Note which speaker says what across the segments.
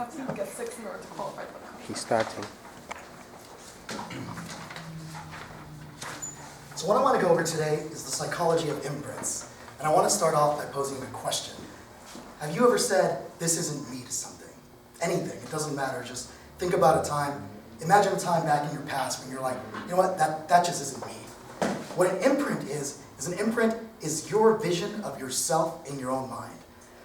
Speaker 1: have to get 6 in order to qualify for the contract.
Speaker 2: He's starting.
Speaker 3: So what I want to go over today is the psychology of imprints. And I want to start off by posing a question. Have you ever said, this isn't me to something? Anything, it doesn't matter, just think about a time, imagine a time back in your past when you're like, you know what, that just isn't me. What an imprint is an imprint is your vision of yourself in your own mind.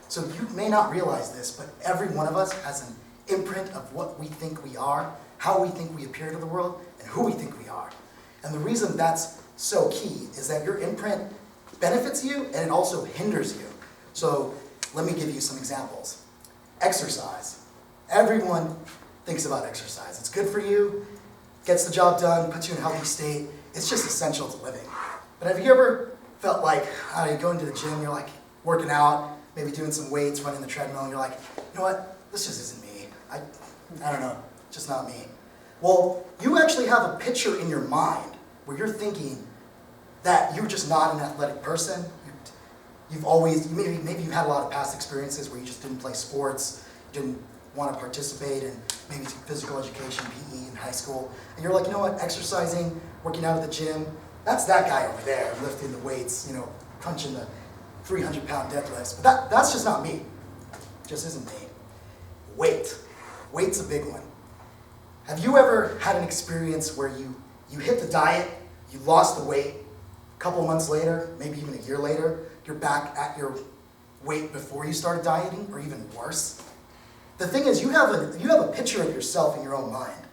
Speaker 3: So you may not realize this, but every one of us has an imprint of what we think we are, how we think we appear to the world, and who we think we are. And the reason that's so key is that your imprint benefits you and it also hinders you. So let me give you some examples. Exercise. Everyone thinks about exercise. It's good for you, gets the job done, puts you in a healthy state. It's just essential to living. But have you ever felt like, you go into the gym, you're like working out, maybe doing some weights, running the treadmill, and you're like, you know what, this just isn't me. I don't know, just not me. Well, you actually have a picture in your mind where you're thinking that you're just not an athletic person. Maybe you've had a lot of past experiences where you just didn't play sports, didn't want to participate in maybe physical education, PE in high school, and you're like, you know what, exercising, working out at the gym, that's that guy over there lifting the weights, punching the 300-pound deadlifts. But that's just not me. It just isn't me. Weight's a big one. Have you ever had an experience where you hit the diet, you lost the weight, a couple of months later, maybe even a year later, you're back at your weight before you started dieting, or even worse? The thing is, you have a picture of yourself in your own mind.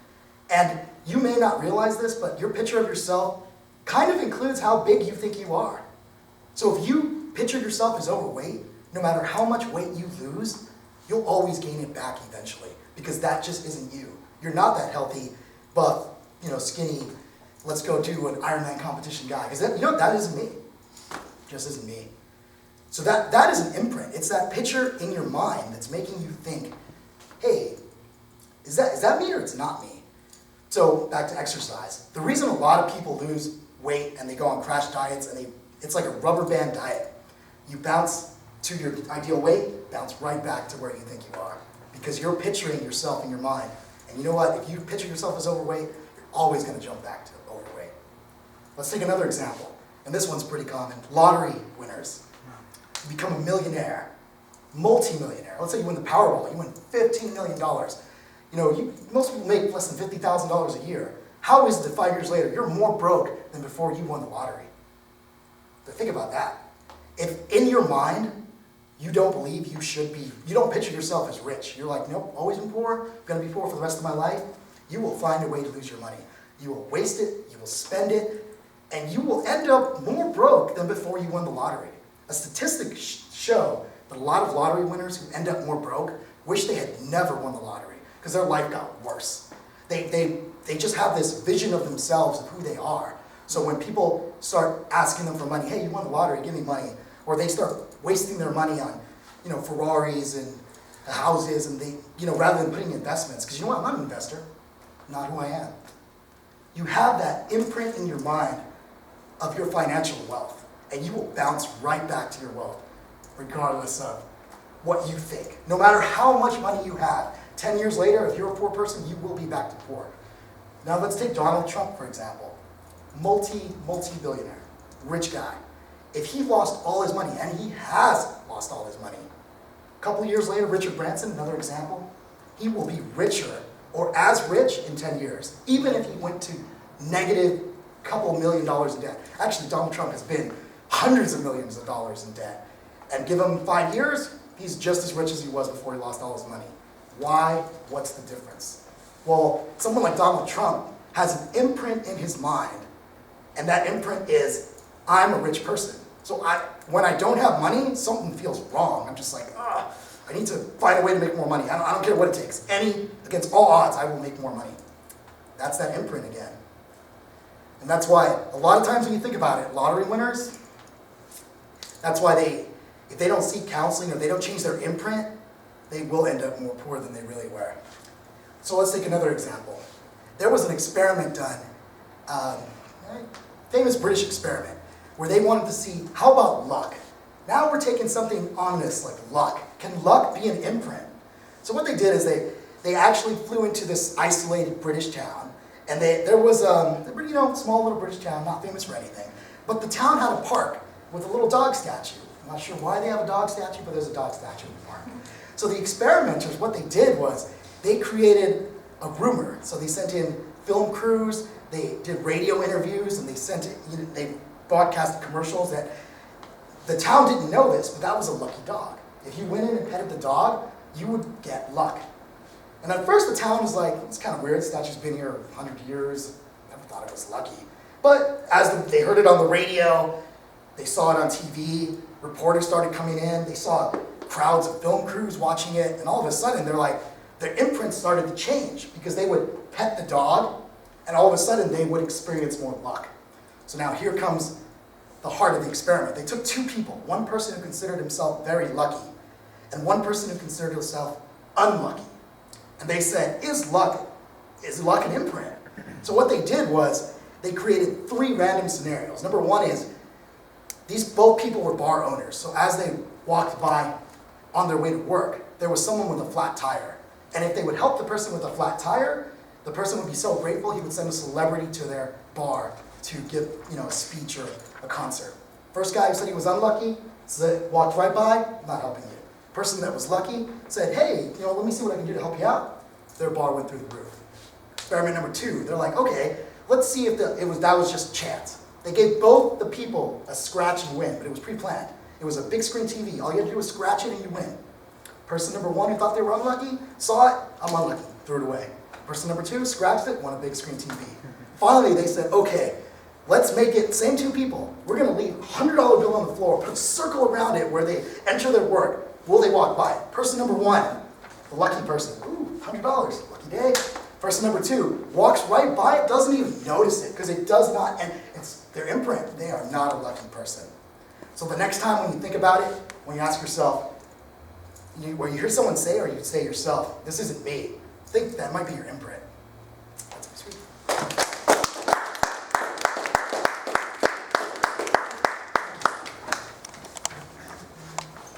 Speaker 3: And you may not realize this, but your picture of yourself kind of includes how big you think you are. So if you picture yourself as overweight, no matter how much weight you lose, you'll always gain it back eventually, because that just isn't you. You're not that healthy, buff, skinny, let's go do an Ironman competition guy. Because that isn't me. Just isn't me. So that is an imprint. It's that picture in your mind that's making you think, hey, is that me or it's not me? So back to exercise. The reason a lot of people lose weight and they go on crash diets and it's like a rubber band diet. You bounce to your ideal weight, bounce right back to where you think you are. Because you're picturing yourself in your mind. And you know what? If you picture yourself as overweight, you're always going to jump back to overweight. Let's take another example. And this one's pretty common. Lottery winners. You become a millionaire, multi-millionaire. Let's say you win the Powerball. You win $15 million. Most people make less than $50,000 a year. How is it that 5 years later you're more broke than before you won the lottery? But think about that. If in your mind you don't believe you don't picture yourself as rich, you're like, nope, always been poor, going to be poor for the rest of my life, you will find a way to lose your money. You will waste it, you will spend it, and you will end up more broke than before you won the lottery. A statistic show that a lot of lottery winners who end up more broke wish they had never won the lottery because their life got worse. They just have this vision of themselves of who they are. So when people start asking them for money, hey, you won the lottery, give me money, or they start wasting their money on, Ferraris and houses, and they, rather than putting in investments, because I'm not an investor, not who I am. You have that imprint in your mind of your financial wealth, and you will bounce right back to your wealth, regardless of what you think. No matter how much money you have, 10 years later, if you're a poor person, you will be back to poor. Now let's take Donald Trump, for example. Multi-billionaire, rich guy. If he lost all his money, and he has lost all his money, a couple years later, Richard Branson, another example, he will be richer or as rich in 10 years, even if he went to negative couple $1 million in debt. Actually, Donald Trump has been hundreds of millions of dollars in debt. And give him 5 years, he's just as rich as he was before he lost all his money. Why? What's the difference? Well, someone like Donald Trump has an imprint in his mind, and that imprint is, I'm a rich person. So when I don't have money, something feels wrong. I'm just like, I need to find a way to make more money. I don't care what it takes. Against all odds, I will make more money. That's that imprint again. And that's why, a lot of times when you think about it, lottery winners, that's why if they don't seek counseling or they don't change their imprint, they will end up more poor than they really were. So let's take another example. There was an experiment done, famous British experiment, where they wanted to see, how about luck? Now we're taking something ominous like luck. Can luck be an imprint? So what they did is they actually flew into this isolated British town, and there was a small little British town, not famous for anything, but the town had a park with a little dog statue. I'm not sure why they have a dog statue, but there's a dog statue in the park. So the experimenters, what they did was they created a rumor. So they sent in film crews, they did radio interviews, and they broadcast commercials that the town didn't know this, but that was a lucky dog. If you went in and petted the dog, you would get luck. And at first the town was like, it's kind of weird, the statue's been here 100 years, never thought it was lucky. But as they heard it on the radio, they saw it on TV, reporters started coming in, they saw crowds of film crews watching it, and all of a sudden their imprints started to change because they would pet the dog, and all of a sudden they would experience more luck. So now here comes the heart of the experiment. They took two people, one person who considered himself very lucky, and one person who considered himself unlucky. And they said, is luck an imprint? So what they did was they created 3 random scenarios. Number 1 is both people were bar owners. So as they walked by on their way to work, there was someone with a flat tire. And if they would help the person with a flat tire, the person would be so grateful he would send a celebrity to their bar to give a speech or a concert. First guy who said he was unlucky, walked right by, not helping you. Person that was lucky said, hey, let me see what I can do to help you out. Their bar went through the roof. Experiment number 2, they're like, okay, let's see if that was just chance. They gave both the people a scratch and win, but it was pre-planned. It was a big screen TV. All you had to do was scratch it and you win. Person number 1 who thought they were unlucky, saw it, I'm unlucky, threw it away. Person number 2 scratched it, won a big screen TV. Finally, they said, okay, let's make it, same 2 people, we're going to leave a $100 bill on the floor, put a circle around it where they enter their work. Will they walk by? Person number 1, the lucky person, ooh, $100, lucky day. Person number 2 walks right by it, doesn't even notice it, because it does not, and it's their imprint. They are not a lucky person. So the next time when you think about it, when you ask yourself, where you hear someone say or you say yourself, this isn't me, think that might be your imprint.